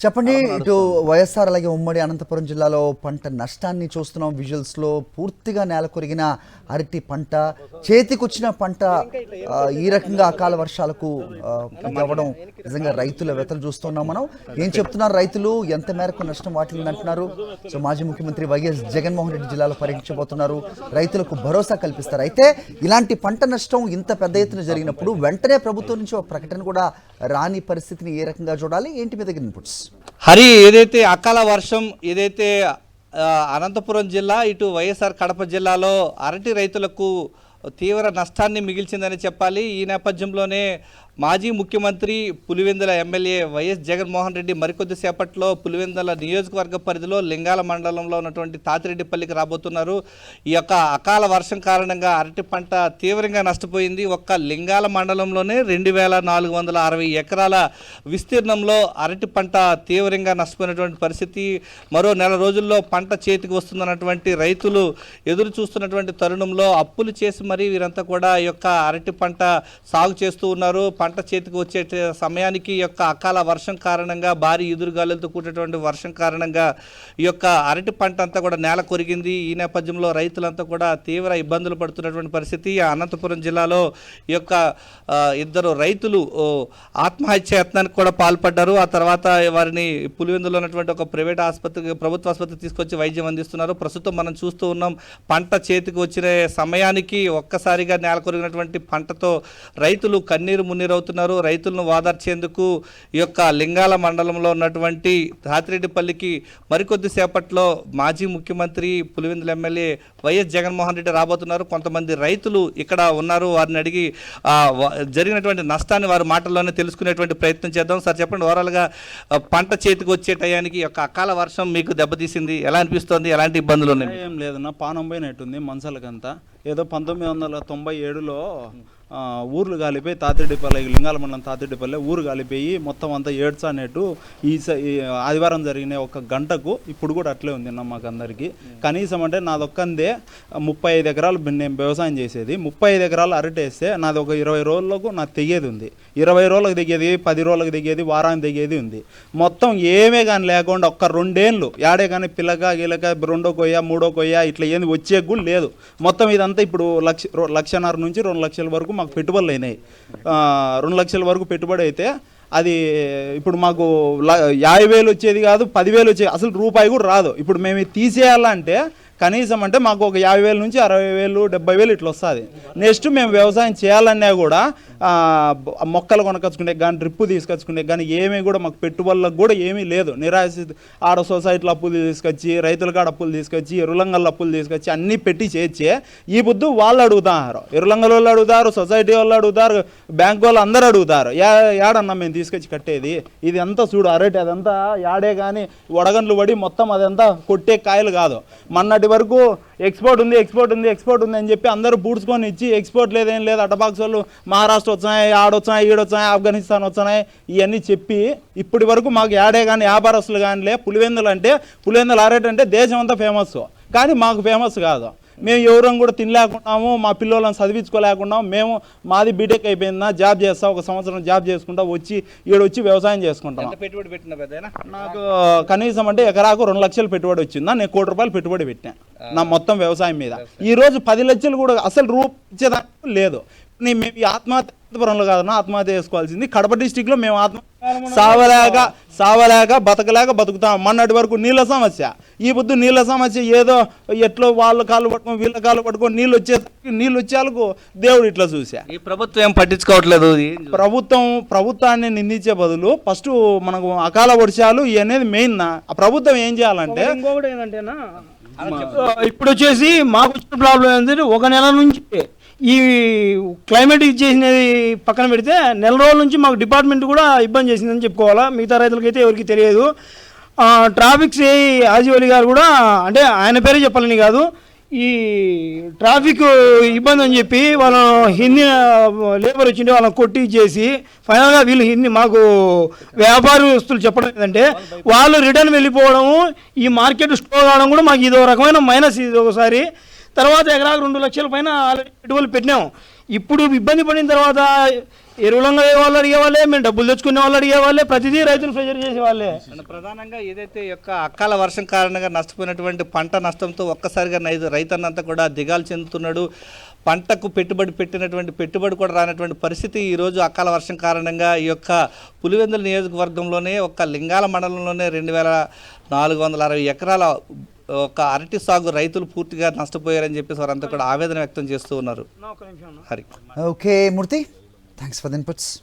చెప్పండి. ఇటు వైఎస్ఆర్ అలాగే ఉమ్మడి అనంతపురం జిల్లాలో పంట నష్టాన్ని చూస్తున్నాం. విజువల్స్లో పూర్తిగా నేల కొరిగిన అరటి పంట, చేతికొచ్చిన పంట ఈ రకంగా అకాల వర్షాలకు అవ్వడం నిజంగా రైతుల వ్యతలు చూస్తున్నాం మనం. ఏం చెప్తున్నారు రైతులు, ఎంత మేరకు నష్టం వాటిల్ని అంటున్నారు? సో మాజీ ముఖ్యమంత్రి వైఎస్ జగన్మోహన్ రెడ్డి జిల్లాలో పర్యటించబోతున్నారు, రైతులకు భరోసా కల్పిస్తారు. అయితే ఇలాంటి పంట నష్టం ఇంత పెద్ద ఎత్తున జరిగినప్పుడు వెంటనే ప్రభుత్వం నుంచి ఒక ప్రకటన కూడా రాని పరిస్థితిని ఏ రకంగా చూడాలి, ఏంటి మీ దగ్గర ఇన్పుట్స్? హరి, ఏదైతే అకాల వర్షం ఏదైతే అనంతపురం జిల్లా ఇటు వైఎస్ఆర్ కడప జిల్లాలో అరటి రైతులకు తీవ్ర నష్టాన్ని మిగిల్చిందని చెప్పాలి. ఈ నేపథ్యంలోనే మాజీ ముఖ్యమంత్రి పులివెందుల ఎమ్మెల్యే వైఎస్ జగన్మోహన్ రెడ్డి మరికొద్ది సేపట్లో పులివెందుల నియోజకవర్గ పరిధిలో లింగాల మండలంలో ఉన్నటువంటి తాతిరెడ్డిపల్లికి రాబోతున్నారు. ఈ యొక్క అకాల వర్షం కారణంగా అరటి పంట తీవ్రంగా నష్టపోయింది. ఒక్క లింగాల మండలంలోనే 2460 ఎకరాల విస్తీర్ణంలో అరటి పంట తీవ్రంగా నష్టపోయినటువంటి పరిస్థితి. మరో నెల రోజుల్లో పంట చేతికి వస్తుందన్నటువంటి రైతులు ఎదురు చూస్తున్నటువంటి తరుణంలో అప్పులు చేసి మరీ వీరంతా కూడా ఈ యొక్క అరటి పంట సాగు చేస్తూ ఉన్నారు. పంట చేతికి వచ్చే సమయానికి ఈ యొక్క అకాల వర్షం కారణంగా, భారీ ఎదురుగాలులతో కూడినటువంటి వర్షం కారణంగా ఈ యొక్క అరటి పంట అంతా కూడా నేల కొరిగింది. ఈ నేపథ్యంలో రైతులంతా కూడా తీవ్ర ఇబ్బందులు పడుతున్నటువంటి పరిస్థితి. అనంతపురం జిల్లాలో ఈ యొక్క ఇద్దరు రైతులు ఆత్మహత్య యత్నానికి కూడా పాల్పడ్డారు. ఆ తర్వాత వారిని పులివెందులో ఉన్నటువంటి ఒక ప్రైవేట్ ఆసుపత్రికి, ప్రభుత్వ ఆసుపత్రికి తీసుకొచ్చి వైద్యం అందిస్తున్నారు. ప్రస్తుతం మనం చూస్తూ ఉన్నాం, పంట చేతికి వచ్చిన సమయానికి ఒక్కసారిగా నేల కొరిగినటువంటి పంటతో రైతులు కన్నీరు మున్నీరు అవుతున్నారు. రైతులను వాదార్చేందుకు ఈ యొక్క లింగాల మండలంలో ఉన్నటువంటి తాతిరెడ్డిపల్లికి మరికొద్ది సేపట్లో మాజీ ముఖ్యమంత్రి పులివెందుల ఎమ్మెల్యే వైఎస్ జగన్మోహన్ రెడ్డి రాబోతున్నారు. కొంతమంది రైతులు ఇక్కడ ఉన్నారు, వారిని అడిగి జరిగినటువంటి నష్టాన్ని వారి మాటల్లోనే తెలుసుకునేటువంటి ప్రయత్నం చేద్దాం. సార్ చెప్పండి, ఓవరాల్గా పంట చేతికి వచ్చే టయానికి ఈ యొక్క అకాల వర్షం మీకు దెబ్బతీసింది, ఎలా అనిపిస్తుంది, ఎలాంటి ఇబ్బందులు ఉన్నాయి? ఏం లేదన్నా, పానం పోయినట్టుంది మనుషులకంతా. ఏదో 1997లో ఊర్లు కాలిపోయి తాతిరెడ్డిపల్లి, లింగాల మండలం తాతిరెడ్డిపల్లి ఊరు కాలిపోయి మొత్తం అంతా ఏడ్చానట్టు ఈ ఆదివారం జరిగిన ఒక గంటకు ఇప్పుడు కూడా అట్లే ఉంది అన్న మాకు అందరికీ. కనీసం అంటే నాదొక్కందే 35 ఎకరాలు నేను వ్యవసాయం చేసేది. 35 ఎకరాలు అరటేస్తే నాది ఒక 20 రోజులకు నాకు తెగేది ఉంది. 20 రోజులకు తెగేది, 10 రోజులకు తెగేది, వారానికి తెగేది ఉంది. మొత్తం ఏమే కానీ లేకుండా ఒక్క 2 ఏళ్ళు యాడే కానీ పిల్లక గీలక 2వ కొయ్య 3వ కొయ్య ఇట్లా ఏంది వచ్చే కూడా లేదు. మొత్తం ఇదంతా ఇప్పుడు 1,50,000 నుంచి 2 లక్షల వరకు మాకు పెట్టుబడులు అయినాయి. 2 లక్షల వరకు పెట్టుబడి అయితే అది ఇప్పుడు మాకు 50,000 వచ్చేది కాదు, 10,000 వచ్చేది, అసలు రూపాయి కూడా రాదు. ఇప్పుడు మేము తీసేయాలంటే కనీసం అంటే మాకు ఒక 50,000 నుంచి 60,000 70,000 ఇట్లా వస్తుంది. నెక్స్ట్ మేము వ్యవసాయం చేయాలన్నా కూడా మొక్కలు కొనకొచ్చుకునే కానీ, డ్రిప్పు తీసుకొచ్చుకునే కానీ ఏమీ కూడా మాకు పెట్టుబడులకు కూడా ఏమీ లేదు. నిరాశ ఆడ సొసైటీలో అప్పులు తీసుకొచ్చి, రైతుల కాడ అప్పులు తీసుకొచ్చి, ఎరులంగల్లో అప్పులు తీసుకొచ్చి అన్నీ పెట్టి చేర్చే ఈ బుద్ధు వాళ్ళు అడుగుతారు. ఎరులంగల వాళ్ళు అడుగుతారు, సొసైటీ వాళ్ళు అడుగుతారు, బ్యాంక్ వాళ్ళు అందరూ అడుగుతారు. యాడన్నా మేము తీసుకొచ్చి కట్టేది? ఇది అంతా చూడు అరటి, అదంతా యాడే కానీ వడగండ్లు పడి మొత్తం అదంతా కొట్టే కాయలు కాదు. మొన్నటి వరకు ఎక్స్పోర్ట్ ఉంది అని చెప్పి అందరూ పూడ్చుకొని ఇచ్చి, ఎక్స్పోర్ట్ లేదేం లేదు, అటబాక్స్ వాళ్ళు మహారాష్ట్ర వచ్చినాయి, ఆడొచ్చినాయి, ఈడొచ్చినాయి, ఆఫ్ఘనిస్తాన్ వచ్చినాయి, ఇవన్నీ చెప్పి ఇప్పటి వరకు మాకు యాడే కానీ వ్యాపారస్తులు కానీ పులివెందులు అంటే, పులివెందులు అరటి అంటే దేశం అంతా ఫేమస్, కానీ మాకు ఫేమస్ కాదు. మేము ఎవరం కూడా తినలేకున్నాము, మా పిల్లలను చదివించుకోలేకున్నాము. మేము మాది బీటెక్ అయిపోయిందా, జాబ్ చేస్తా, 1 సంవత్సరం జాబ్ చేసుకుంటా వచ్చి ఈడొచ్చి వ్యవసాయం చేసుకుంటాం. పెట్టుబడి పెట్టిన పెద్దనా? నాకు కనీసం అంటే ఎకరాకు 2 లక్షలు పెట్టుబడి వచ్చిందా, నేను 1 కోటి రూపాయలు పెట్టుబడి పెట్టా నా మొత్తం వ్యవసాయం మీద. ఈరోజు 10 లక్షలు కూడా అసలు రూపించేదానికి లేదు. మేము ఈ ఆత్మహత్య పరంలో కాదన్నా ఆత్మహత్య చేసుకోవాల్సింది. కడప డిస్టిక్లో మేము సావలేక బతుకుతాం. మొన్నటి వరకు నీళ్ళ సమస్య, ఈ పొద్దు నీళ్ళ సమస్య ఏదో ఎట్లో వాళ్ళ కాళ్ళు పట్టుకొని వీళ్ళ కాళ్ళు పట్టుకొని నీళ్ళు వచ్చేందుకు దేవుడు ఇట్లా చూసా. ఈ ప్రభుత్వం ఏం పట్టించుకోవట్లేదు. ప్రభుత్వాన్ని నిందించే బదులు ఫస్ట్ మనకు అకాల వర్షాలు అనేది మెయిన్. ఆ ప్రభుత్వం ఏం చేయాలంటే, ఇంకొకటి ఏంటంటేనా, ఇప్పుడు వచ్చేసి మాకు వచ్చిన ప్రాబ్లం ఏంటంటే, 1 నెల నుంచి ఈ క్లైమేట్ ఇచ్చేసినది పక్కన పెడితే నెల రోజుల నుంచి మాకు డిపార్ట్మెంట్ కూడా ఇబ్బంది చేసిందని చెప్పుకోవాలా. మిగతా రైతులకైతే ఎవరికి తెలియదు. ట్రాఫిక్ ఆజీవలి గారు కూడా, అంటే ఆయన పేరే చెప్పాలని కాదు, ఈ ట్రాఫిక్ ఇబ్బంది అని చెప్పి వాళ్ళ హిందీ లేబర్ వచ్చింటే వాళ్ళని కొట్టి చేసి ఫైనల్గా వీళ్ళు హిందీ మాకు వ్యాపారస్తులు చెప్పడం ఏంటంటే, వాళ్ళు రిటర్న్ వెళ్ళిపోవడము, ఈ మార్కెట్ స్లో కావడం కూడా మాకు ఇదో రకమైన మైనస్. ఇది ఒకసారి తర్వాత ఎకరాకు 2 లక్షల పైన పెట్టుబడులు పెట్టినాం. ఇప్పుడు ఇబ్బంది పడిన తర్వాత ఎరువులంగా అయ్యే వాళ్ళు అడిగేవాళ్ళే, మేము డబ్బులు తెచ్చుకునే వాళ్ళు అడిగేవాళ్ళే, ప్రతిదీ రైతులు ప్రెజర్ చేసేవాళ్ళే. అండ్ ప్రధానంగా ఏదైతే ఈ యొక్క అకాల వర్షం కారణంగా నష్టపోయినటువంటి పంట నష్టంతో ఒక్కసారిగా రైతన్నంతా కూడా దిగాలు చెందుతున్నాడు. పంటకు పెట్టినటువంటి పెట్టుబడి కూడా రానటువంటి పరిస్థితి ఈరోజు అకాల వర్షం కారణంగా ఈ యొక్క పులివెందుల నియోజకవర్గంలోనే ఒక్క లింగాల మండలంలోనే 2460 ఎకరాల ఒక అరటి సాగు రైతులు పూర్తిగా నష్టపోయారని చెప్పేసి వారంతా కూడా ఆవేదన వ్యక్తం చేస్తూ ఉన్నారు. Hari. Okay Murthy, thanks for the inputs.